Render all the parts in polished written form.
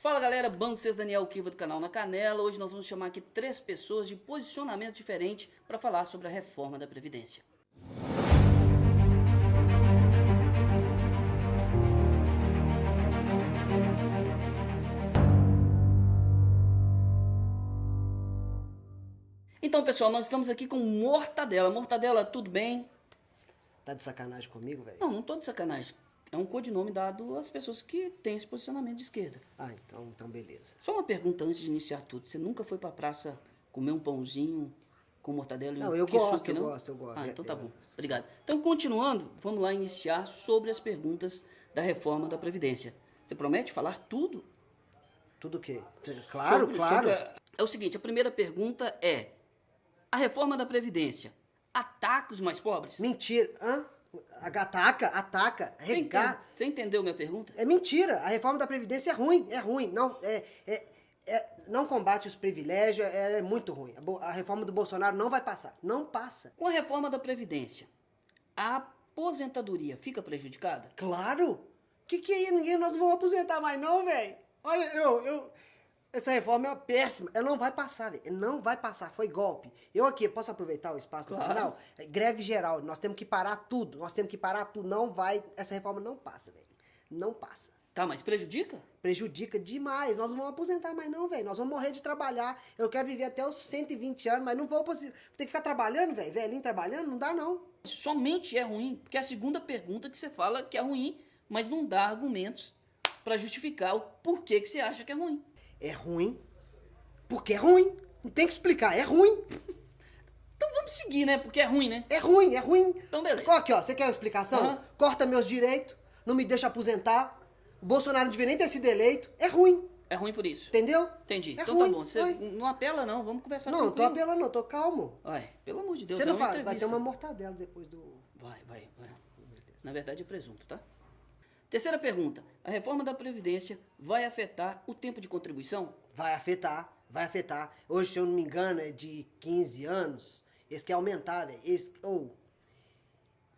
Fala galera, Banco Cês Daniel Kiva do canal Na Canela. Hoje nós vamos chamar aqui 3 pessoas de posicionamento diferente para falar sobre a reforma da Previdência. Então pessoal, nós estamos aqui com Mortadela. Mortadela, tudo bem? Tá de sacanagem comigo, velho? Não tô de sacanagem. É um codinome dado às pessoas que têm esse posicionamento de esquerda. Ah, então beleza. Só uma pergunta antes de iniciar tudo. Você nunca foi pra praça comer um pãozinho com mortadela e um Não, eu kisuke, não? gosto. Ah, então tá bom. Obrigado. Então, continuando, vamos lá iniciar sobre as perguntas da reforma da Previdência. Você promete falar tudo? Tudo o quê? Claro. É o seguinte, a primeira pergunta é: a reforma da Previdência ataca os mais pobres? Mentira. Hã? Ataca, regar. Você entendeu minha pergunta? É mentira. A reforma da Previdência é ruim. Não combate os privilégios, é muito ruim. A reforma do Bolsonaro não vai passar. Não passa. Com a reforma da Previdência, a aposentadoria fica prejudicada? Claro. Que é isso? Nós não vamos aposentar mais não, velho. Olha, essa reforma é uma péssima. Ela não vai passar, velho. Não vai passar. Foi golpe. Eu aqui, posso aproveitar o espaço do canal? Greve geral. Nós temos que parar tudo. Não vai. Essa reforma não passa, velho. Não passa. Tá, mas prejudica? Prejudica demais. Nós não vamos aposentar mais não, velho. Nós vamos morrer de trabalhar. Eu quero viver até os 120 anos, mas não vou ter que ficar trabalhando, velho. Velhinho trabalhando, não dá não. Somente é ruim, porque é a segunda pergunta que você fala que é ruim, mas não dá argumentos pra justificar o porquê que você acha que é ruim. É ruim, porque é ruim. Não tem que explicar, é ruim. Então vamos seguir, né? Porque é ruim, né? É ruim. Então beleza. Aqui, ó, você quer uma explicação? Corta meus direitos, não me deixa aposentar. O Bolsonaro não devia nem ter sido eleito. É ruim. É ruim por isso. Entendeu? Entendi. É então ruim, tá bom. Você não apela não, vamos conversar não, tranquilo. Não tô apelando não, tô calmo. Ai, pelo amor de Deus, você não é uma fala, vai entrevista. ter uma mortadela depois do... Vai. Na verdade é presunto, tá? Terceira pergunta. A reforma da Previdência vai afetar o tempo de contribuição? Vai afetar. Hoje, se eu não me engano, é de 15 anos. Eles querem aumentar, velho.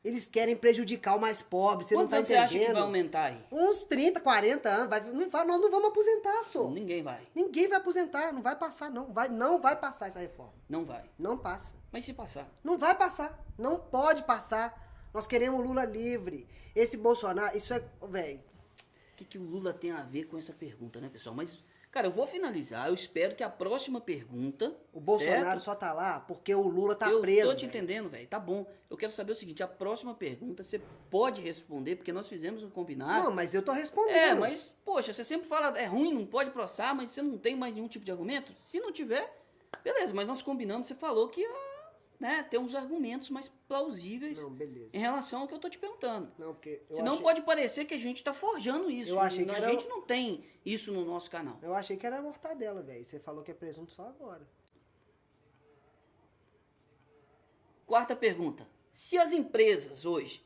Eles querem prejudicar o mais pobre, você não tá entendendo. Quantos você acha que vai aumentar aí? Uns 30, 40 anos. Nós não vamos aposentar, só. Ninguém vai. Ninguém vai aposentar, não vai passar, não. Não vai passar essa reforma. Não vai. Não passa. Mas se passar? Não vai passar. Não pode passar. Nós queremos o Lula livre. Esse Bolsonaro, isso é... Velho. O que o Lula tem a ver com essa pergunta, né, pessoal? Mas, cara, eu vou finalizar. Eu espero que a próxima pergunta... O Bolsonaro certo? só tá lá porque o Lula tá preso. Eu tô te entendendo, velho. Tá bom. Eu quero saber o seguinte. A próxima pergunta você pode responder, porque nós fizemos um combinado. Não, mas eu tô respondendo. É, mas, poxa, você sempre fala, é ruim, não pode processar, mas você não tem mais nenhum tipo de argumento? Se não tiver, beleza. Mas nós combinamos, você falou que... né, ter uns argumentos mais plausíveis em relação ao que eu tô te perguntando. Não, porque senão pode parecer que a gente tá forjando isso. A gente não tem isso no nosso canal. Eu achei que era mortadela, velho. Você falou que é presunto só agora. Quarta pergunta. Se as empresas hoje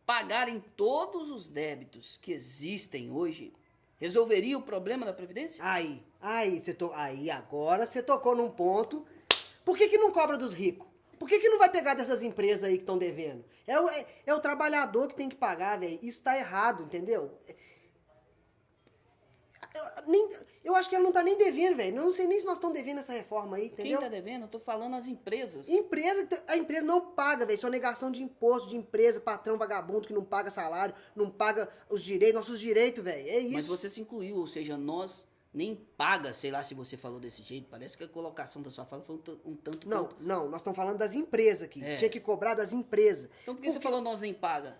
pagarem todos os débitos que existem hoje, resolveria o problema da Previdência? Aí agora você tocou num ponto. Por que não cobra dos ricos? Por que não vai pegar dessas empresas aí que estão devendo? É o trabalhador que tem que pagar, velho. Isso tá errado, entendeu? Eu acho que ela não tá nem devendo, velho. Eu não sei nem se nós estamos devendo essa reforma aí, entendeu? Quem tá devendo? Eu tô falando as empresas. A empresa não paga, velho. Sonegação de imposto de empresa, patrão vagabundo que não paga salário, não paga os direitos, nossos direitos, velho. É isso. Mas você se incluiu, ou seja, nós... nem paga, sei lá se você falou desse jeito. Parece que a colocação da sua fala foi um tanto... Não, nós estamos falando das empresas aqui. Tinha que cobrar das empresas. Então por que você falou nós nem paga?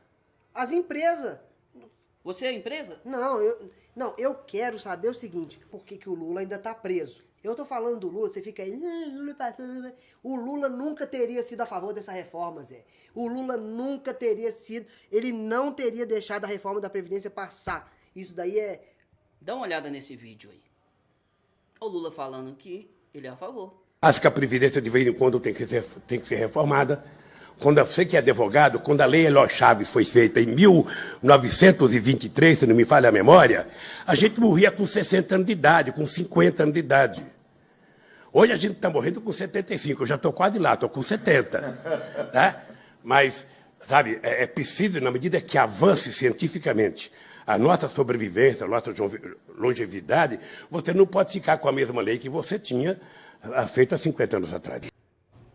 As empresas. Você é empresa? Não, eu quero saber o seguinte, por que o Lula ainda tá preso? Eu tô falando do Lula, você fica aí... O Lula nunca teria sido a favor dessa reforma, Zé. O Lula nunca teria sido... Ele não teria deixado a reforma da Previdência passar. Isso daí é... Dá uma olhada nesse vídeo aí. O Lula falando que ele é a favor. Acho que a Previdência de vez em quando tem que ser reformada. Quando você que é advogado, quando a Lei Eloy Chaves foi feita em 1923, se não me falha a memória, a gente morria com 60 anos de idade, com 50 anos de idade. Hoje a gente está morrendo com 75, eu já estou quase lá, estou com 70. Tá? Mas, sabe, é preciso, na medida que avance cientificamente a nossa sobrevivência, a nossa longevidade, você não pode ficar com a mesma lei que você tinha feito há 50 anos atrás.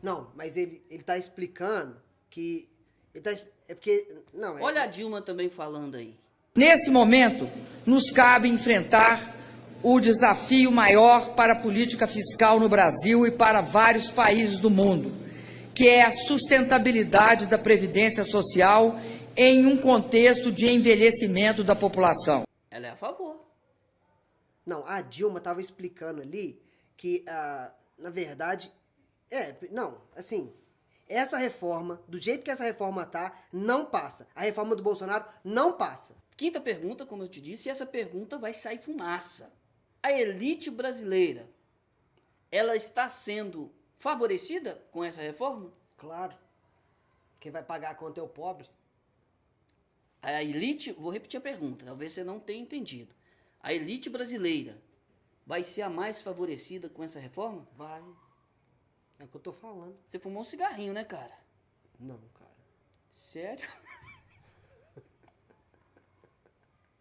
Não, mas ele tá explicando que... é porque... Não, Olha a Dilma também falando aí. Nesse momento, nos cabe enfrentar o desafio maior para a política fiscal no Brasil e para vários países do mundo, que é a sustentabilidade da Previdência Social em um contexto de envelhecimento da população. Ela é a favor. Não, a Dilma estava explicando ali que, na verdade... essa reforma, do jeito que essa reforma tá, não passa. A reforma do Bolsonaro não passa. Quinta pergunta, como eu te disse, e essa pergunta vai sair fumaça. A elite brasileira, ela está sendo favorecida com essa reforma? Claro. Quem vai pagar a conta é o pobre. A elite, vou repetir a pergunta, talvez você não tenha entendido. A elite brasileira vai ser a mais favorecida com essa reforma? Vai. É o que eu tô falando. Você fumou um cigarrinho, né, cara? Não, cara. Sério?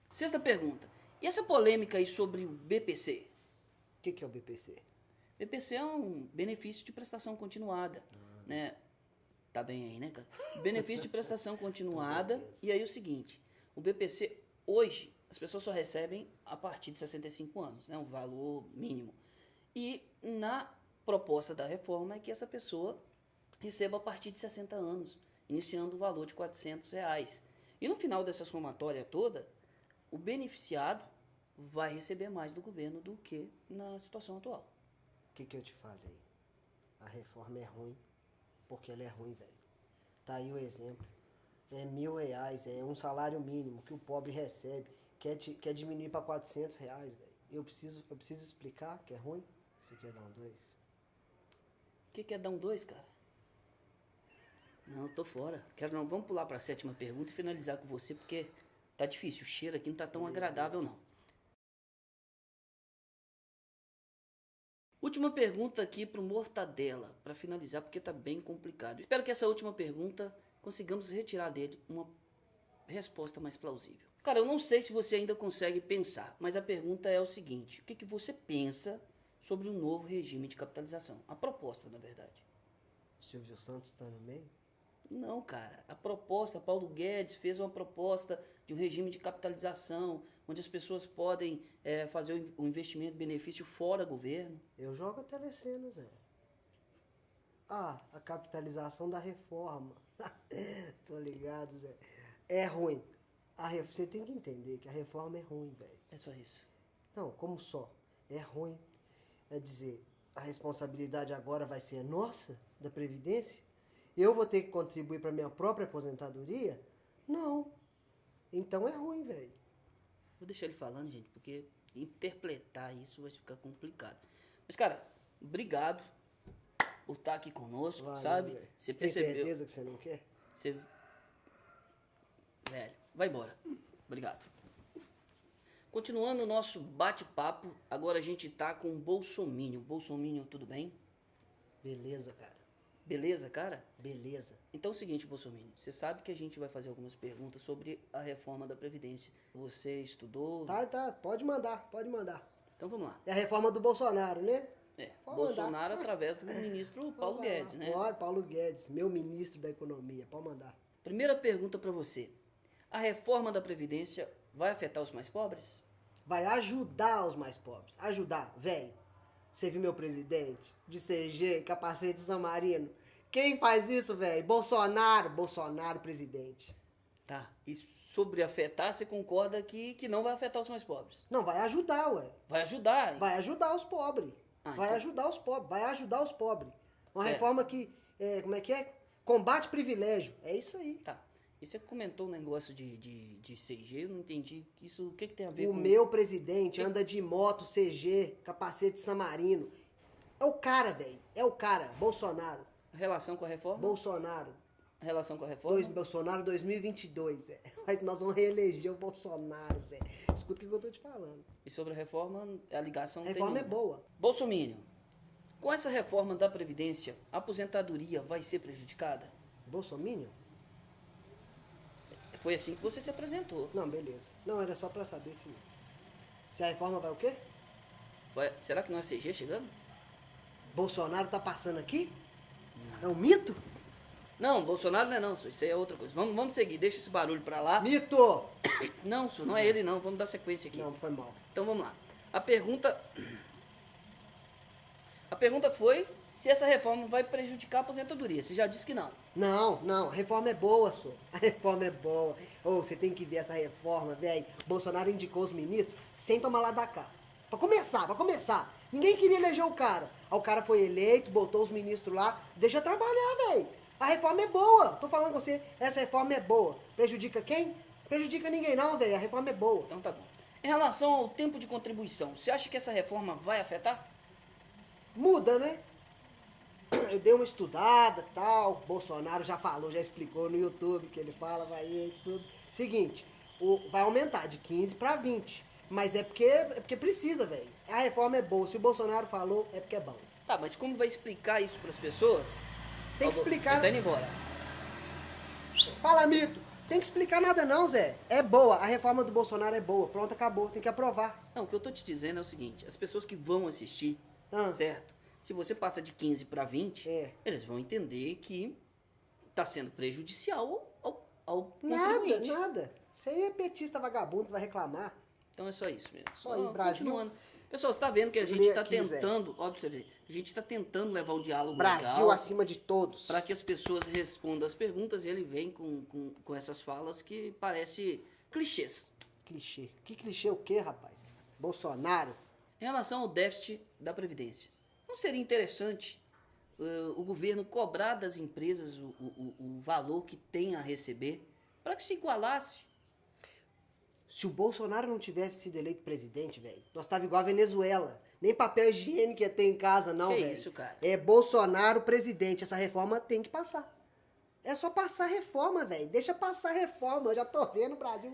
Sexta pergunta. E essa polêmica aí sobre o BPC? O que é o BPC? BPC é um benefício de prestação continuada, né? Tá bem aí, né, cara? Benefício de prestação continuada. E aí o seguinte, o BPC, hoje, as pessoas só recebem a partir de 65 anos, né? Um valor mínimo. E na proposta da reforma é que essa pessoa receba a partir de 60 anos, iniciando o valor de R$400. E no final dessa somatória toda, o beneficiado vai receber mais do governo do que na situação atual. O que eu te falei? A reforma é ruim, porque ela é ruim, velho. Tá aí o exemplo. É R$1.000, é um salário mínimo que o pobre recebe, quer diminuir para R$400, velho. Eu preciso explicar que é ruim? Você quer dar um 2? O que é dar um 2, cara? Não, eu tô fora. Quero não. Vamos pular para a sétima pergunta e finalizar com você, porque tá difícil. O cheiro aqui não tá tão agradável, não. Última pergunta aqui pro Mortadela, para finalizar, porque tá bem complicado. Espero que essa última pergunta consigamos retirar dele uma resposta mais plausível. Cara, eu não sei se você ainda consegue pensar, mas a pergunta é o seguinte: o que você pensa sobre o novo regime de capitalização? A proposta, na verdade. Silvio Santos tá no meio? Não, cara. A proposta, Paulo Guedes fez uma proposta de um regime de capitalização, onde as pessoas podem fazer o investimento, benefício fora governo. Eu jogo a telecena, Zé. Ah, a capitalização da reforma. Tô ligado, Zé. É ruim. Você tem que entender que a reforma é ruim, velho. É só isso. Não, como só? É ruim. É dizer, a responsabilidade agora vai ser nossa, da Previdência? Eu vou ter que contribuir para minha própria aposentadoria? Não. Então é ruim, velho. Vou deixar ele falando, gente, porque interpretar isso vai ficar complicado. Mas, cara, obrigado por estar aqui conosco, Valeu, sabe? Véio. Você tem percebeu? certeza que você não quer? Você... Velho, vai embora. Obrigado. Continuando o nosso bate-papo, agora a gente tá com o Bolsominion. Bolsominion, tudo bem? Beleza, cara. Beleza, cara? Beleza. Então é o seguinte, Bolsominion, você sabe que a gente vai fazer algumas perguntas sobre a reforma da Previdência. Você estudou? Tá, pode mandar. Então vamos lá. É a reforma do Bolsonaro, né? Pode Bolsonaro mandar. através do ministro Paulo Guedes, né? Pode, Paulo Guedes, meu ministro da Economia, pode mandar. Primeira pergunta para você. A reforma da Previdência vai afetar os mais pobres? Vai ajudar os mais pobres. Ajudar, velho. Você viu meu presidente? De CG, capacete de São Marino. Quem faz isso, velho? Bolsonaro presidente. Tá. E sobre afetar, você concorda que não vai afetar os mais pobres? Não, vai ajudar, ué. Vai ajudar. Vai ajudar os pobres. Vai ajudar os pobres. Uma reforma que, como é que é? Combate privilégio. É isso aí. Tá. E você comentou um negócio de CG, eu não entendi. Isso, o que tem a ver com... O meu presidente anda de moto, CG, capacete de San Marino. É o cara, velho. É o cara. Bolsonaro. Relação com a reforma? Bolsonaro. Relação com a reforma? Bolsonaro 2022, Zé. Nós vamos reeleger o Bolsonaro, Zé. Escuta o que eu tô te falando. E sobre a reforma, a ligação A reforma tem é boa. Bolsominion, com essa reforma da Previdência, a aposentadoria vai ser prejudicada? Bolsominion? Foi assim que você se apresentou. Não, beleza. Não, era só pra saber se a reforma vai o quê? Será que não é CG chegando? Bolsonaro tá passando aqui? É um mito? Não, Bolsonaro não é não, senhor. Isso aí é outra coisa. Vamos seguir, deixa esse barulho pra lá. Mito! Não, senhor, não é ele não. Vamos dar sequência aqui. Não, foi mal. Então vamos lá. A pergunta foi se essa reforma vai prejudicar a aposentadoria. Você já disse que não. Não, a reforma é boa, senhor. A reforma é boa. Ô, você tem que ver essa reforma, velho. Bolsonaro indicou os ministros sem tomar lá da cá. Pra começar. Ninguém queria eleger o cara. Aí o cara foi eleito, botou os ministros lá. Deixa trabalhar, velho. A reforma é boa. Tô falando com você, essa reforma é boa. Prejudica quem? Prejudica ninguém não, velho. A reforma é boa. Então tá bom. Em relação ao tempo de contribuição, você acha que essa reforma vai afetar? Muda, né? Eu dei uma estudada, tal, Bolsonaro já falou, já explicou no YouTube, que ele fala pra gente, tudo. Seguinte, vai aumentar de 15 para 20, mas é porque precisa, velho. A reforma é boa, se o Bolsonaro falou, é porque é bom. Tá, mas como vai explicar isso pras pessoas? Tem que explicar... Ele tá indo embora. Fala, mito! Tem que explicar nada não, Zé. É boa, a reforma do Bolsonaro é boa, pronto, acabou, tem que aprovar. Não, o que eu tô te dizendo é o seguinte, as pessoas que vão assistir, Ah. certo? Se você passa de 15 para 20, É. eles vão entender que tá sendo prejudicial ao contribuinte. Nada. Isso aí é petista vagabundo que vai reclamar. Então é só isso mesmo. Só aí, Brasil. Continuando. Pessoal, você tá vendo que a gente Lê tá aqui, Zé. tentando, ó, pra você ver, a gente tá tentando levar um diálogo Brasil legal acima de todos. para que as pessoas respondam as perguntas e ele vem com essas falas que parece clichês. Clichê. Que clichê o quê, rapaz? Bolsonaro? Em relação ao déficit da Previdência, não seria interessante o governo cobrar das empresas o valor que tem a receber para que se igualasse? Se o Bolsonaro não tivesse sido eleito presidente, velho, nós tava igual a Venezuela. Nem papel higiênico ia ter em casa, não, Que velho. isso, cara? É Bolsonaro presidente. Essa reforma tem que passar. É só passar a reforma, velho. Deixa passar a reforma. Eu já tô vendo o Brasil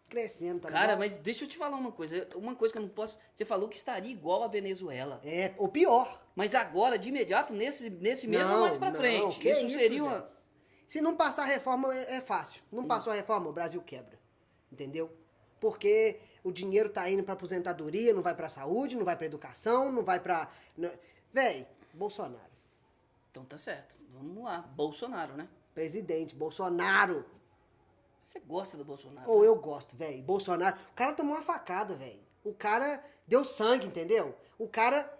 crescendo, tá Cara, ligado? mas deixa eu te falar uma coisa que eu não posso... Você falou que estaria igual a Venezuela. É, o pior. Mas agora, de imediato, nesse mês ou mais pra frente. que Isso seria Zé? uma... Se não passar a reforma, é fácil. Não passou a reforma, o Brasil quebra. Entendeu? Porque o dinheiro tá indo pra aposentadoria, não vai pra saúde, não vai pra educação, não vai pra... Véi, Bolsonaro. Então tá certo. Vamos lá. Bolsonaro, né? Presidente, Bolsonaro. Você gosta do Bolsonaro? Ou né? eu gosto, velho. Bolsonaro. O cara tomou uma facada, velho. O cara deu sangue, entendeu? O cara...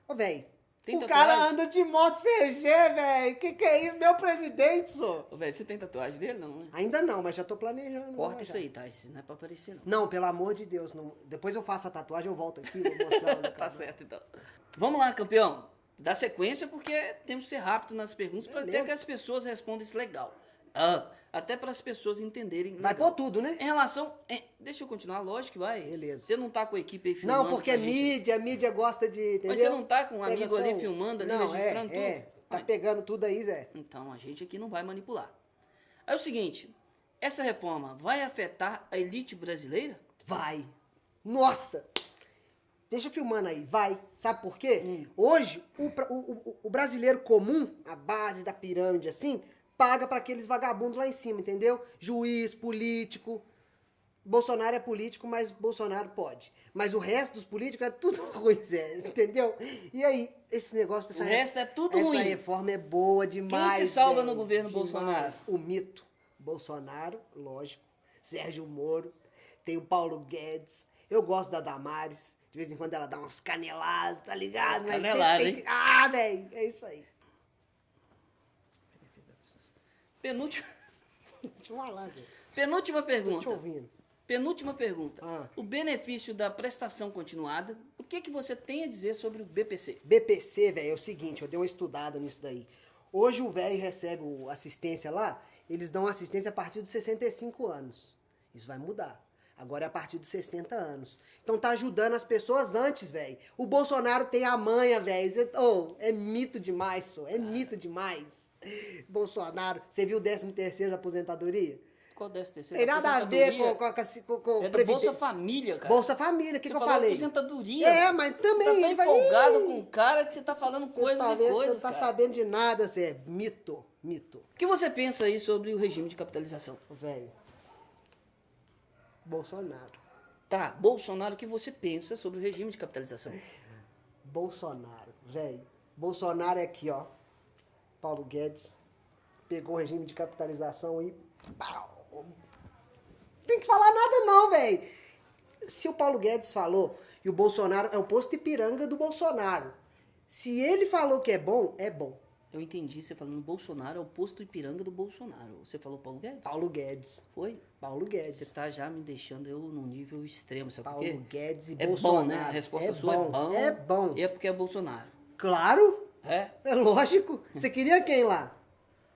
Ô, velho. Tem O tatuagem? cara anda de moto CG, velho. Que é isso? Meu presidente, só. Ô, velho, você tem tatuagem dele, não, né? Ainda não, mas já tô planejando. Corta já. isso aí, tá? Isso não é pra aparecer, não. Não, pelo amor de Deus. Não. Depois eu faço a tatuagem, eu volto aqui, vou mostrar. no Tá canal. certo, então. Vamos lá, campeão. Dá sequência, porque temos que ser rápido nas perguntas para Beleza. que as pessoas respondam isso legal. Até para as pessoas entenderem. Vai legal. pôr tudo, né? Em relação... deixa eu continuar, lógico que vai. Beleza. Você não tá com a equipe aí filmando Não, porque pra gente. a mídia gosta de, entendeu? Mas você não tá com um Pega amigo só ali o- filmando, ali, Não, registrando tudo? Tá Ai. pegando tudo aí, Zé. Então, a gente aqui não vai manipular. Aí é o seguinte, essa reforma vai afetar a elite brasileira? Vai. Nossa! Deixa filmando aí, vai. Sabe por quê? Hoje, o brasileiro comum, a base da pirâmide assim, paga pra aqueles vagabundos lá em cima, entendeu? Juiz, político. Bolsonaro é político, mas Bolsonaro pode. Mas o resto dos políticos é tudo ruim, Zé, entendeu? E aí, esse negócio dessa... O resto é tudo essa ruim. reforma é boa demais, Quem se salva velho, no governo demais. Bolsonaro? O mito. Bolsonaro, lógico. Sérgio Moro. Tem o Paulo Guedes. Eu gosto da Damares. De vez em quando ela dá umas caneladas, tá ligado? Mas Canelada, tem hein? Ah, velho, é isso aí. Penúltima, Deixa eu falar, Zé. penúltima Tô te pergunta. ouvindo. Penúltima pergunta. Ah. O benefício da prestação continuada, o que você tem a dizer sobre o BPC? BPC, velho, é o seguinte, eu dei uma estudada nisso daí. Hoje o velho recebe assistência lá, eles dão assistência a partir dos 65 anos. Isso vai mudar. Agora é a partir dos 60 anos. Então tá ajudando as pessoas antes, velho. O Bolsonaro tem a manha, velho. É mito demais, só. É mito demais. Bolsonaro, você viu o 13º da aposentadoria? Qual desse terceiro? Tem nada a ver com É do Previdência. Bolsa Família, cara. Bolsa Família, o que Você eu falou falei? aposentadoria. É, mas também Você tá ele vai... empolgado com o cara que você tá falando Você coisas tá e vendo, coisas, você tá cara. sabendo de nada, Zé. Mito. O que você pensa aí sobre o regime de capitalização? Velho, Bolsonaro. Tá, Bolsonaro, o que você pensa sobre o regime de capitalização? Bolsonaro, velho. Bolsonaro é aqui, ó. Paulo Guedes pegou o regime de capitalização e... Pau. Tem que falar nada não, velho. Se o Paulo Guedes falou e o Bolsonaro é o posto Ipiranga do Bolsonaro. Se ele falou que é bom, é bom. Eu entendi, você falando Bolsonaro é o posto Ipiranga do Bolsonaro. Você falou Paulo Guedes? Paulo Guedes. Foi? Paulo Guedes. Você tá já me deixando eu num nível extremo, sabe por quê? Paulo Guedes e é Bolsonaro. Bom, né? A resposta é sua bom, é bom. É bom. E é porque é Bolsonaro. Claro. É? É lógico. Você queria quem lá?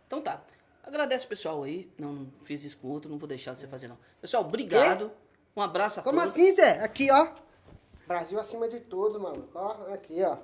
Então tá. Agradece o pessoal aí. Não fiz isso com outro, não vou deixar você fazer não. Pessoal, obrigado. Um abraço a Como todos. assim, Zé? Aqui, ó. Brasil acima de todos, mano. Ó, aqui, ó.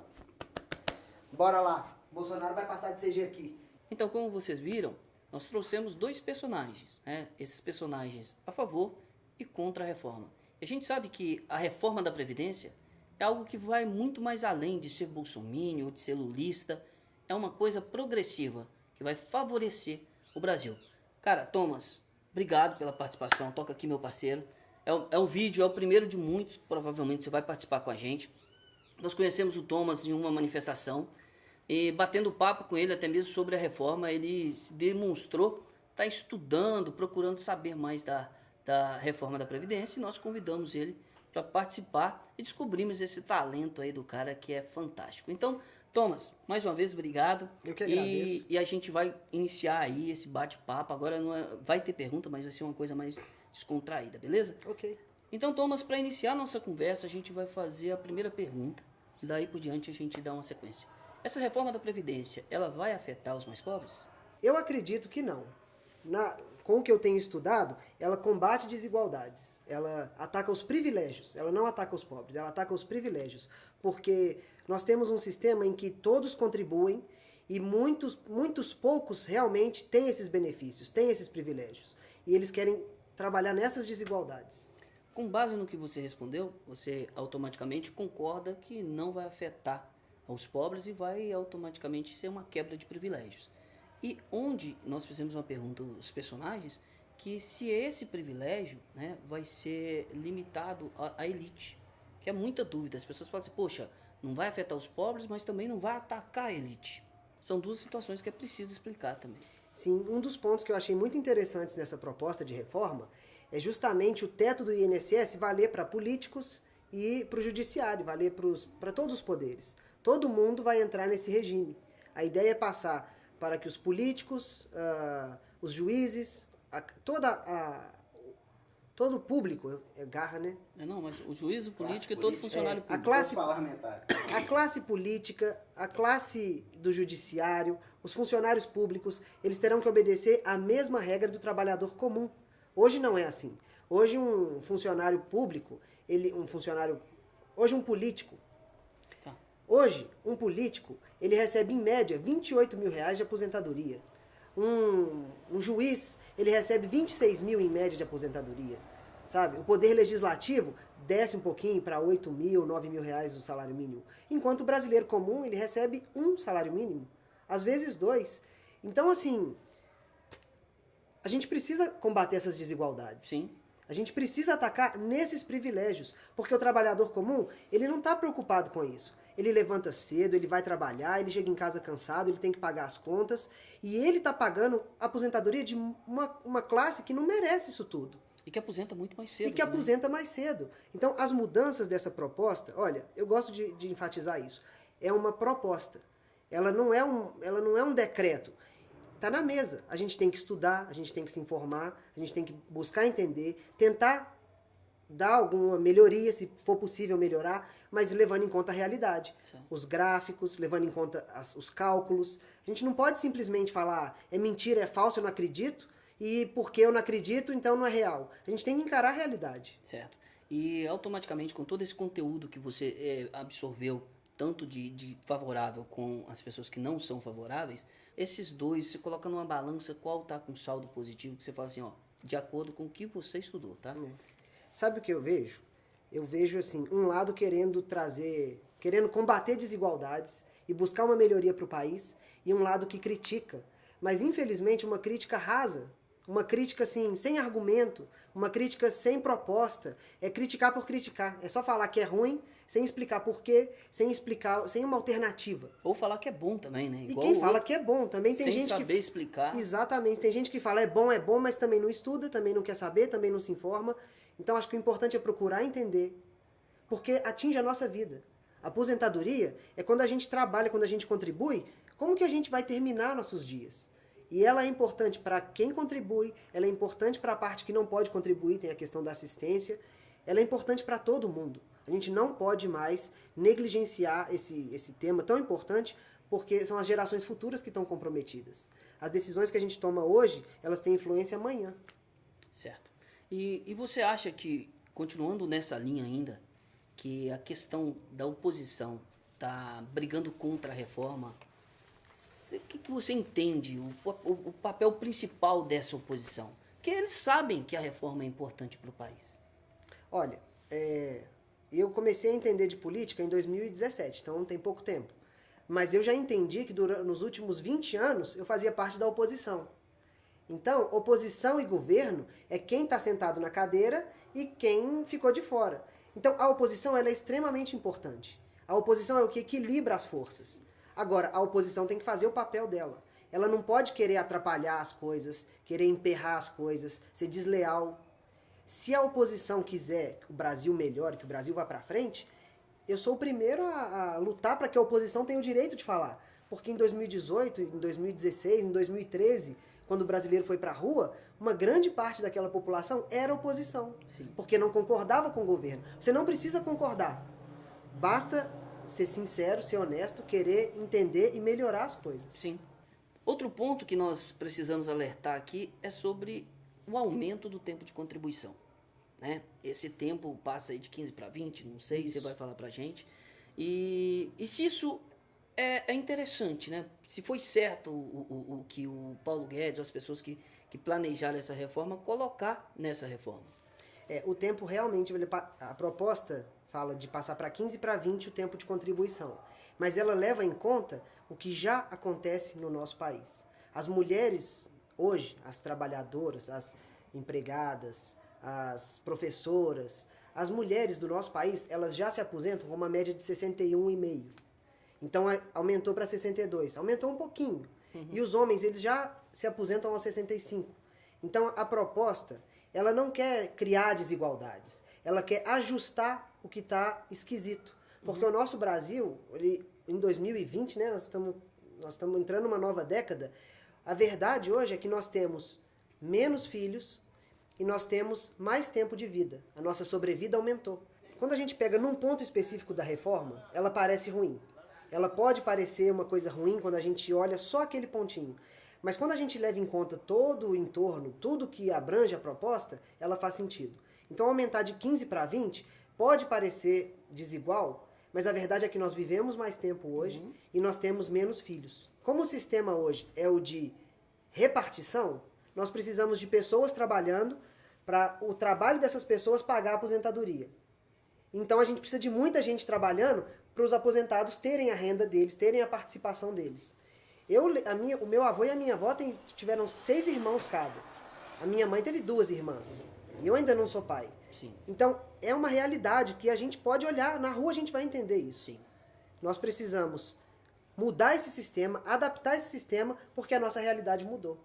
Bora lá. Bolsonaro vai passar de CG aqui. Então, como vocês viram, nós trouxemos dois personagens, né? Esses personagens a favor e contra a reforma. E a gente sabe que a reforma da Previdência é algo que vai muito mais além de ser bolsominion ou de ser lulista. É uma coisa progressiva que vai favorecer o Brasil. Cara, Thomas, obrigado pela participação. Toca aqui, meu parceiro. É um vídeo, é o primeiro de muitos, provavelmente você vai participar com a gente. Nós conhecemos o Thomas em uma manifestação e batendo papo com ele até mesmo sobre a reforma, ele se demonstrou estar estudando, procurando saber mais da reforma da Previdência e nós convidamos ele para participar e descobrimos esse talento aí do cara que é fantástico. Então, Thomas, mais uma vez, obrigado. Eu que agradeço. E a gente vai iniciar aí esse bate-papo. Agora não vai ter pergunta, mas vai ser uma coisa mais descontraída, beleza? Ok. Então, Thomas, para iniciar a nossa conversa, a gente vai fazer a primeira pergunta. E daí por diante a gente dá uma sequência. Essa reforma da Previdência, ela vai afetar os mais pobres? Eu acredito que não. Com o que eu tenho estudado, ela combate desigualdades. Ela ataca os privilégios. Ela não ataca os pobres, ela ataca os privilégios. Porque nós temos um sistema em que todos contribuem e muitos poucos realmente têm esses benefícios, têm esses privilégios. E eles querem trabalhar nessas desigualdades. Com base no que você respondeu, você automaticamente concorda que não vai afetar aos pobres e vai automaticamente ser uma quebra de privilégios. E onde nós fizemos uma pergunta aos personagens, que se esse privilégio, né, vai ser limitado à elite, que é muita dúvida. As pessoas falam assim, poxa, não vai afetar os pobres, mas também não vai atacar a elite. São duas situações que é preciso explicar também. Sim, um dos pontos que eu achei muito interessantes nessa proposta de reforma é justamente o teto do INSS valer para políticos e para o judiciário, valer para todos os poderes. Todo mundo vai entrar nesse regime. A ideia é passar para que os políticos, os juízes, todo o público, garra, né? Não, mas o juízo político e todo funcionário público. A classe política, a classe do judiciário, os funcionários públicos, eles terão que obedecer à mesma regra do trabalhador comum. Hoje não é assim. Hoje um funcionário público, hoje um político, ele recebe em média 28 mil reais de aposentadoria. Um juiz, ele recebe 26 mil em média de aposentadoria. Sabe? O poder legislativo desce um pouquinho para 8 mil, 9 mil reais do salário mínimo. Enquanto o brasileiro comum, ele recebe um salário mínimo. Às vezes 2. Então, assim, a gente precisa combater essas desigualdades. Sim. A gente precisa atacar nesses privilégios, porque o trabalhador comum, ele não está preocupado com isso. Ele levanta cedo, ele vai trabalhar, ele chega em casa cansado, ele tem que pagar as contas, e ele está pagando a aposentadoria de uma classe que não merece isso tudo. E que aposenta muito mais cedo. E que aposenta mais cedo. Então, as mudanças dessa proposta, olha, eu gosto de enfatizar isso, é uma proposta. Ela não é um decreto. Está na mesa. A gente tem que estudar, a gente tem que se informar, a gente tem que buscar entender, tentar dar alguma melhoria, se for possível melhorar, mas levando em conta a realidade. Sim. Os gráficos, levando em conta os cálculos. A gente não pode simplesmente falar, é mentira, é falso, eu não acredito, e porque eu não acredito, então não é real. A gente tem que encarar a realidade. Certo. E automaticamente, com todo esse conteúdo que você absorveu, tanto de favorável com as pessoas que não são favoráveis, esses dois, você coloca numa balança qual tá com saldo positivo, que você fala assim, ó, de acordo com o que você estudou, tá? Sabe o que eu vejo? Eu vejo, assim, um lado querendo combater desigualdades e buscar uma melhoria para o país, e um lado que critica. Mas, infelizmente, uma crítica rasa, uma crítica assim, sem argumento, uma crítica sem proposta, é criticar por criticar. É só falar que é ruim, sem explicar por quê, sem uma alternativa. Ou falar que é bom também, né? E quem fala que é bom, também tem sem gente saber que... explicar. Exatamente, tem gente que fala é bom, mas também não estuda, também não quer saber, também não se informa. Então acho que o importante é procurar entender, porque atinge a nossa vida. A aposentadoria é quando a gente trabalha, quando a gente contribui, como que a gente vai terminar nossos dias? E ela é importante para quem contribui, ela é importante para a parte que não pode contribuir, tem a questão da assistência, ela é importante para todo mundo. A gente não pode mais negligenciar esse tema tão importante, porque são as gerações futuras que estão comprometidas. As decisões que a gente toma hoje, elas têm influência amanhã. Certo. E você acha que, continuando nessa linha ainda, que a questão da oposição está brigando contra a reforma? O que você entende, o papel principal dessa oposição? Porque eles sabem que a reforma é importante para o país. Olha, eu comecei a entender de política em 2017, então tem pouco tempo. Mas eu já entendi que nos últimos 20 anos eu fazia parte da oposição. Então, oposição e governo é quem está sentado na cadeira e quem ficou de fora. Então, a oposição ela é extremamente importante. A oposição é o que equilibra as forças. Agora, a oposição tem que fazer o papel dela. Ela não pode querer atrapalhar as coisas, querer emperrar as coisas, ser desleal. Se a oposição quiser que o Brasil melhore, que o Brasil vá para frente, eu sou o primeiro a lutar para que a oposição tenha o direito de falar. Porque em 2018, em 2016, em 2013, quando o brasileiro foi para a rua, uma grande parte daquela população era oposição. Sim. Porque não concordava com o governo. Você não precisa concordar. Basta ser sincero, ser honesto, querer entender e melhorar as coisas. Sim. Outro ponto que nós precisamos alertar aqui é sobre o aumento do tempo de contribuição. Né? Esse tempo passa aí de 15 para 20, não sei, Isso. você vai falar pra gente. E se isso é interessante, né? Se foi certo o que o Paulo Guedes, as pessoas que planejaram essa reforma, colocar nessa reforma. O tempo realmente, a proposta fala de passar para 15 para 20 o tempo de contribuição. Mas ela leva em conta o que já acontece no nosso país. As mulheres, hoje, as trabalhadoras, as empregadas, as professoras, as mulheres do nosso país, elas já se aposentam com uma média de 61,5. Então aumentou para 62, aumentou um pouquinho. Uhum. E os homens, eles já se aposentam aos 65. Então a proposta, ela não quer criar desigualdades, ela quer ajustar o que está esquisito. Porque o nosso Brasil, em 2020, né, nós estamos entrando numa nova década, a verdade hoje é que nós temos menos filhos e nós temos mais tempo de vida. A nossa sobrevida aumentou. Quando a gente pega num ponto específico da reforma, ela parece ruim. Ela pode parecer uma coisa ruim quando a gente olha só aquele pontinho. Mas quando a gente leva em conta todo o entorno, tudo que abrange a proposta, ela faz sentido. Então aumentar de 15 para 20 pode parecer desigual, mas a verdade é que nós vivemos mais tempo hoje e nós temos menos filhos. Como o sistema hoje é o de repartição, nós precisamos de pessoas trabalhando para o trabalho dessas pessoas pagar a aposentadoria. Então a gente precisa de muita gente trabalhando para os aposentados terem a renda deles, terem a participação deles. O meu avô e a minha avó tiveram 6 irmãos cada. A minha mãe teve 2 irmãs. E eu ainda não sou pai. Sim. Então, é uma realidade que a gente pode olhar, na rua a gente vai entender isso. Sim. Nós precisamos mudar esse sistema, adaptar esse sistema, porque a nossa realidade mudou.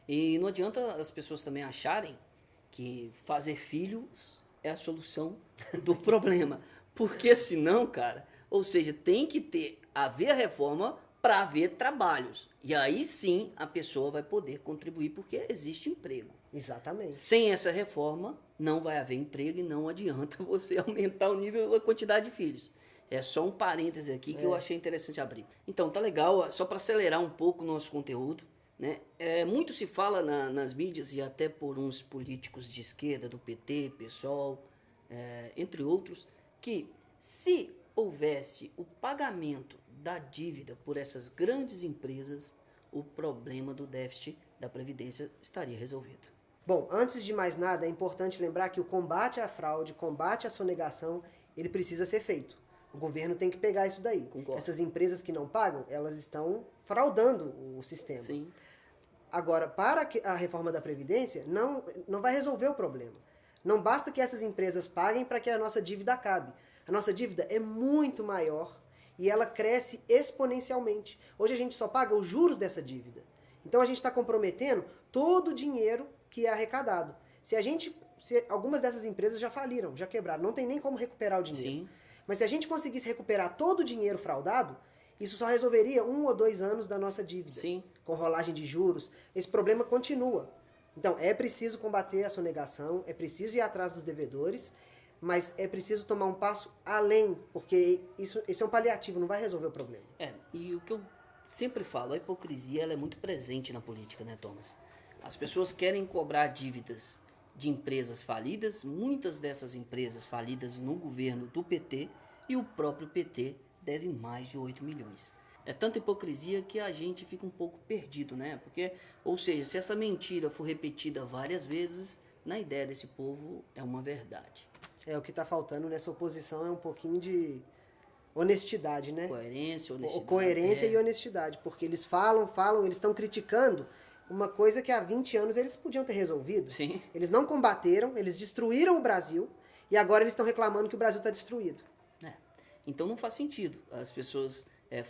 E não adianta as pessoas também acharem que fazer filhos é a solução do problema. Porque senão, cara, ou seja, tem que haver a reforma para haver trabalhos. E aí sim a pessoa vai poder contribuir porque existe emprego. Exatamente. Sem essa reforma, não vai haver emprego e não adianta você aumentar o nível, a quantidade de filhos. É só um parêntese aqui que eu achei interessante abrir. Então, tá legal, só para acelerar um pouco o nosso conteúdo, né? Muito se fala nas mídias e até por uns políticos de esquerda, do PT, PSOL, entre outros, que se houvesse o pagamento da dívida por essas grandes empresas, o problema do déficit da Previdência estaria resolvido. Bom, antes de mais nada, é importante lembrar que o combate à fraude, combate à sonegação, ele precisa ser feito. O governo tem que pegar isso daí. Concordo. Essas empresas que não pagam, elas estão fraudando o sistema. Sim. Agora, para a reforma da Previdência, não vai resolver o problema. Não basta que essas empresas paguem para que a nossa dívida acabe. A nossa dívida é muito maior e ela cresce exponencialmente. Hoje a gente só paga os juros dessa dívida. Então a gente está comprometendo todo o dinheiro que é arrecadado. Se algumas dessas empresas já faliram, já quebraram, não tem nem como recuperar o dinheiro. Sim. Mas se a gente conseguisse recuperar todo o dinheiro fraudado, isso só resolveria 1 ou 2 anos da nossa dívida. Sim. Com rolagem de juros. Esse problema continua. Então, é preciso combater a sonegação, é preciso ir atrás dos devedores, mas é preciso tomar um passo além, porque isso é um paliativo, não vai resolver o problema. E o que eu sempre falo, a hipocrisia ela é muito presente na política, né, Thomas? As pessoas querem cobrar dívidas de empresas falidas, muitas dessas empresas falidas no governo do PT, e o próprio PT deve mais de 8 milhões. É tanta hipocrisia que a gente fica um pouco perdido, né? Porque, ou seja, se essa mentira for repetida várias vezes, na ideia desse povo é uma verdade. O que está faltando nessa oposição é um pouquinho de honestidade, né? Coerência, honestidade. Coerência e honestidade, porque eles falam, eles estão criticando uma coisa que há 20 anos eles podiam ter resolvido. Sim. Eles não combateram, eles destruíram o Brasil e agora eles estão reclamando que o Brasil está destruído. Então não faz sentido as pessoas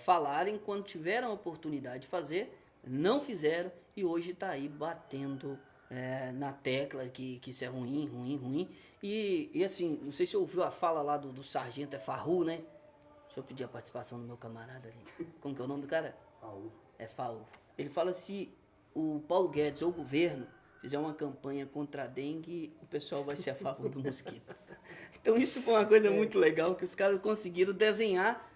falarem quando tiveram a oportunidade de fazer, não fizeram e hoje está aí batendo na tecla que isso é ruim, ruim, ruim. E assim, não sei se você ouviu a fala lá do sargento, Farru, né? Deixa eu pedir a participação do meu camarada ali. Como que é o nome do cara? Farru. Farru. Ele fala se o Paulo Guedes ou o governo fizer uma campanha contra a dengue, o pessoal vai ser a favor do mosquito. Então isso foi uma coisa muito legal, que os caras conseguiram desenhar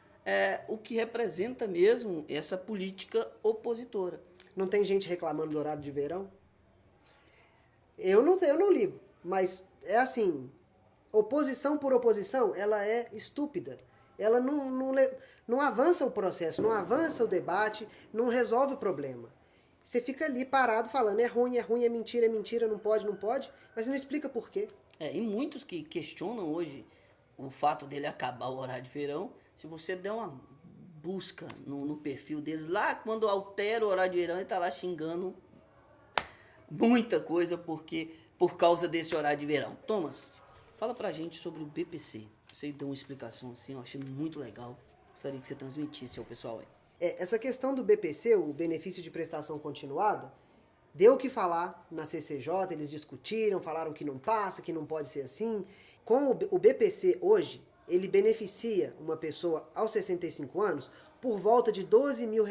o que representa mesmo essa política opositora. Não tem gente reclamando do horário de verão? Eu não ligo, mas é assim, oposição por oposição, ela é estúpida. Ela não avança o processo, não avança o debate, não resolve o problema. Você fica ali parado falando, é ruim, é mentira, não pode, mas não explica por quê. E muitos que questionam hoje o fato dele acabar o horário de verão, se você der uma busca no perfil deles, lá quando altera o horário de verão, ele tá lá xingando muita coisa por causa desse horário de verão. Thomas, fala pra gente sobre o BPC. Você deu uma explicação assim, eu achei muito legal. Gostaria que você transmitisse ao pessoal aí. Essa questão do BPC, o benefício de prestação continuada, deu o que falar na CCJ, eles discutiram, falaram que não passa, que não pode ser assim. Com o BPC hoje, ele beneficia uma pessoa aos 65 anos por volta de R$12 mil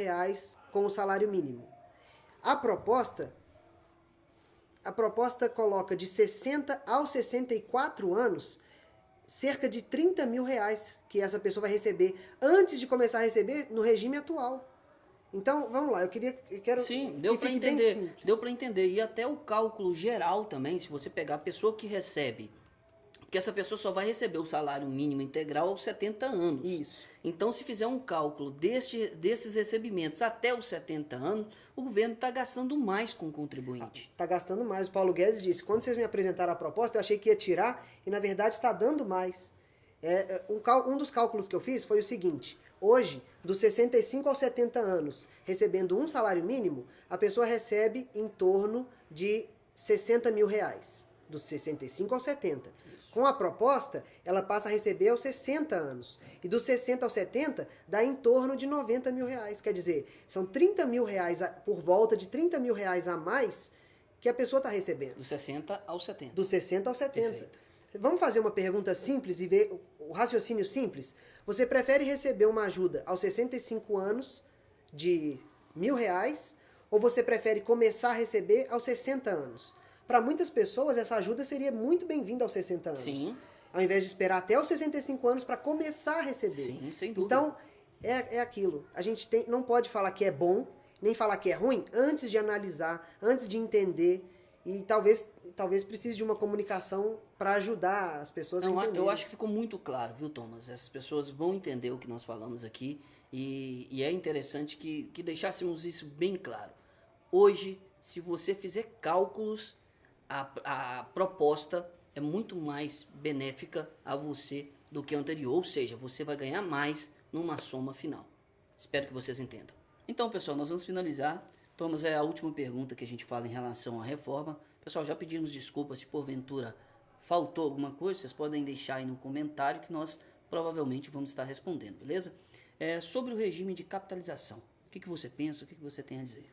com o salário mínimo. A proposta coloca de 60 aos 64 anos cerca de R$30 mil que essa pessoa vai receber antes de começar a receber no regime atual. Então, vamos lá, eu quero Sim, deu para entender. Deu para entender. E até o cálculo geral também, se você pegar a pessoa que recebe, porque essa pessoa só vai receber o salário mínimo integral aos 70 anos. Isso. Então, se fizer um cálculo desses recebimentos até os 70 anos, o governo está gastando mais com o contribuinte. Está gastando mais. O Paulo Guedes disse, quando vocês me apresentaram a proposta, eu achei que ia tirar e, na verdade, está dando mais. Um dos cálculos que eu fiz foi o seguinte, hoje, dos 65 aos 70 anos, recebendo um salário mínimo, a pessoa recebe em torno de R$60 mil, dos 65 aos 70. Isso. Com a proposta, ela passa a receber aos 60 anos. E dos 60 aos 70, dá em torno de R$90 mil. Quer dizer, são R$30 mil, por volta de R$30 mil a mais que a pessoa está recebendo. Dos 60 aos 70. Dos 60 aos 70. Perfeito. Vamos fazer uma pergunta simples e ver o raciocínio simples. Você prefere receber uma ajuda aos 65 anos de R$1.000 ou você prefere começar a receber aos 60 anos? Para muitas pessoas, essa ajuda seria muito bem-vinda aos 60 anos. Sim. Ao invés de esperar até os 65 anos para começar a receber. Sim, sem dúvida. Então, é aquilo. A gente não pode falar que é bom, nem falar que é ruim, antes de analisar, antes de entender. E talvez precise de uma comunicação para ajudar as pessoas a entenderem. Eu acho que ficou muito claro, viu, Thomas? Essas pessoas vão entender o que nós falamos aqui. E é interessante que deixássemos isso bem claro. Hoje, se você fizer cálculos, a proposta é muito mais benéfica a você do que a anterior. Ou seja, você vai ganhar mais numa soma final. Espero que vocês entendam. Então, pessoal, nós vamos finalizar Thomas, é a última pergunta que a gente fala em relação à reforma. Pessoal, já pedimos desculpas se porventura faltou alguma coisa, vocês podem deixar aí no comentário que nós provavelmente vamos estar respondendo, beleza? Sobre o regime de capitalização, o que você pensa, o que você tem a dizer?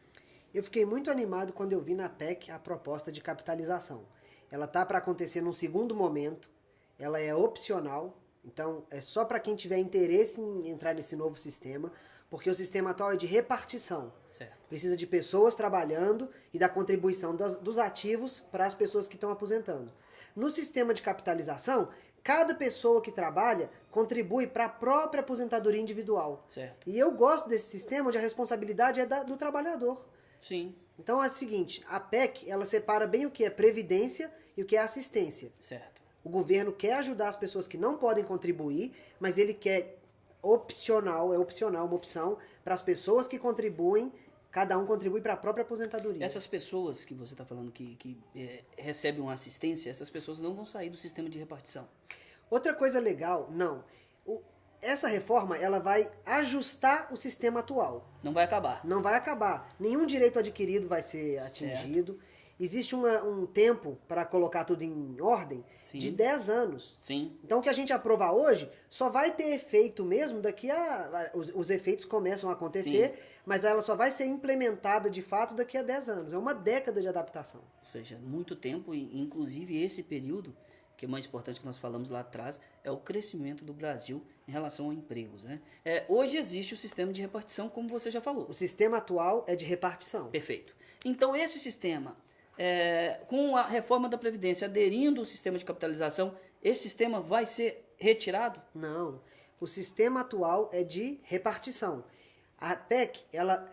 Eu fiquei muito animado quando eu vi na PEC a proposta de capitalização. Ela tá para acontecer num segundo momento, ela é opcional, então é só para quem tiver interesse em entrar nesse novo sistema, porque o sistema atual é de repartição. Certo. Precisa de pessoas trabalhando e da contribuição dos ativos para as pessoas que estão aposentando. No sistema de capitalização, cada pessoa que trabalha contribui para a própria aposentadoria individual. Certo. E eu gosto desse sistema onde a responsabilidade é do trabalhador. Sim. Então é o seguinte, a PEC, ela separa bem o que é previdência e o que é assistência. Certo. O governo quer ajudar as pessoas que não podem contribuir, mas ele quer opcional, uma opção para as pessoas que contribuem, cada um contribui para a própria aposentadoria. Essas pessoas que você está falando que recebem uma assistência, essas pessoas não vão sair do sistema de repartição. Outra coisa legal, não. Essa reforma, ela vai ajustar o sistema atual. Não vai acabar. Não vai acabar. Nenhum direito adquirido vai ser atingido. Existe um tempo para colocar tudo em ordem. Sim. De 10 anos. Sim. Então o que a gente aprovar hoje só vai ter efeito mesmo daqui a... Os efeitos começam a acontecer, sim, mas ela só vai ser implementada de fato daqui a 10 anos. É uma década de adaptação. Ou seja, muito tempo, e inclusive esse período, que é mais importante que nós falamos lá atrás, é o crescimento do Brasil em relação a empregos, né? Hoje existe o sistema de repartição, como você já falou. O sistema atual é de repartição. Perfeito. Então esse sistema, com a reforma da Previdência, aderindo ao sistema de capitalização, esse sistema vai ser retirado? Não. O sistema atual é de repartição. A PEC, ela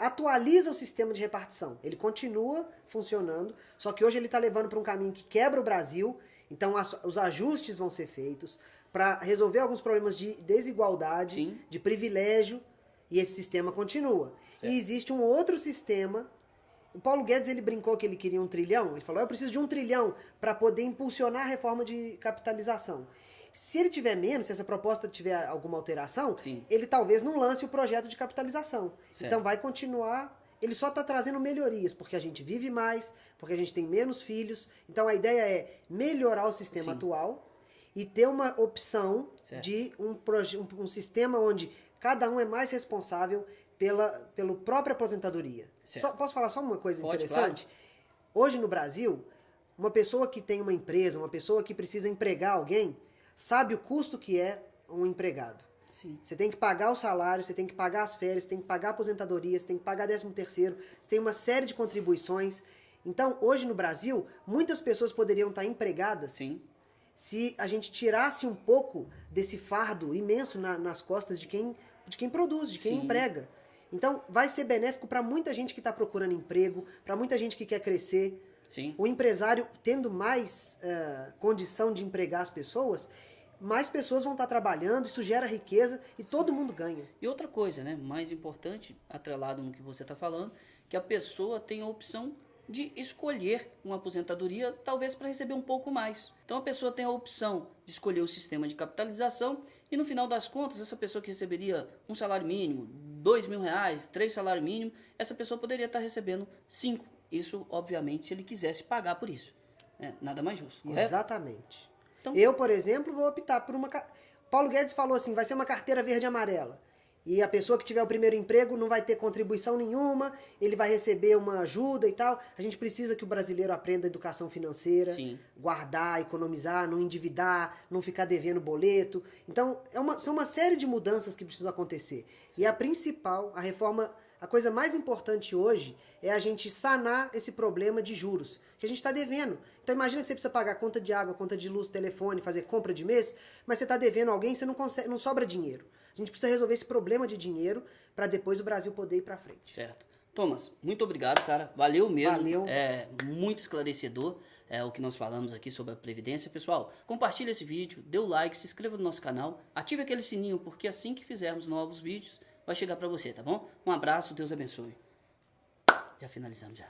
atualiza o sistema de repartição. Ele continua funcionando, só que hoje ele está levando para um caminho que quebra o Brasil. Então os ajustes vão ser feitos para resolver alguns problemas de desigualdade, sim, de privilégio, e esse sistema continua. Certo. E existe um outro sistema. O Paulo Guedes, ele brincou que ele queria 1 trilhão. Ele falou, eu preciso de 1 trilhão para poder impulsionar a reforma de capitalização. Se ele tiver menos, se essa proposta tiver alguma alteração, sim, ele talvez não lance o projeto de capitalização. Certo. Então vai continuar, ele só está trazendo melhorias, porque a gente vive mais, porque a gente tem menos filhos. Então a ideia é melhorar o sistema, sim, atual e ter uma opção, certo, de um sistema onde cada um é mais responsável pela própria aposentadoria. Posso falar só uma coisa interessante? Claro. Hoje no Brasil, uma pessoa que tem uma empresa, uma pessoa que precisa empregar alguém, sabe o custo que é um empregado. Sim. Você tem que pagar o salário, você tem que pagar as férias, você tem que pagar a aposentadoria, você tem que pagar 13º, você tem uma série de contribuições. Então, hoje no Brasil, muitas pessoas poderiam estar empregadas, sim, se a gente tirasse um pouco desse fardo imenso nas costas de quem produz, de quem, sim, emprega. Então, vai ser benéfico para muita gente que está procurando emprego, para muita gente que quer crescer. Sim. O empresário tendo mais condição de empregar as pessoas, mais pessoas vão estar trabalhando, isso gera riqueza e, sim, todo mundo ganha. E outra coisa, né, mais importante, atrelado no que você está falando, que a pessoa tem a opção de escolher uma aposentadoria, talvez para receber um pouco mais. Então a pessoa tem a opção de escolher o sistema de capitalização e no final das contas, essa pessoa que receberia um salário mínimo, R$2.000, 3 salários mínimos, essa pessoa poderia estar recebendo 5. Isso, obviamente, se ele quisesse pagar por isso. Nada mais justo, correto? Exatamente. Então, eu, por exemplo, vou optar por uma... Paulo Guedes falou assim, vai ser uma carteira verde e amarela. E a pessoa que tiver o primeiro emprego não vai ter contribuição nenhuma, ele vai receber uma ajuda e tal. A gente precisa que o brasileiro aprenda educação financeira, sim, guardar, economizar, não endividar, não ficar devendo boleto. Então, são uma série de mudanças que precisam acontecer. Sim. E a principal, a reforma, a coisa mais importante hoje é a gente sanar esse problema de juros, que a gente está devendo. Então imagina que você precisa pagar conta de água, conta de luz, telefone, fazer compra de mês, mas você está devendo alguém e você não sobra dinheiro. A gente precisa resolver esse problema de dinheiro para depois o Brasil poder ir para frente. Certo. Thomas, muito obrigado, cara. Valeu mesmo. Valeu. Muito esclarecedor o que nós falamos aqui sobre a Previdência. Pessoal, compartilha esse vídeo, dê o like, se inscreva no nosso canal, ative aquele sininho, porque assim que fizermos novos vídeos, vai chegar para você, tá bom? Um abraço, Deus abençoe. Já finalizamos já.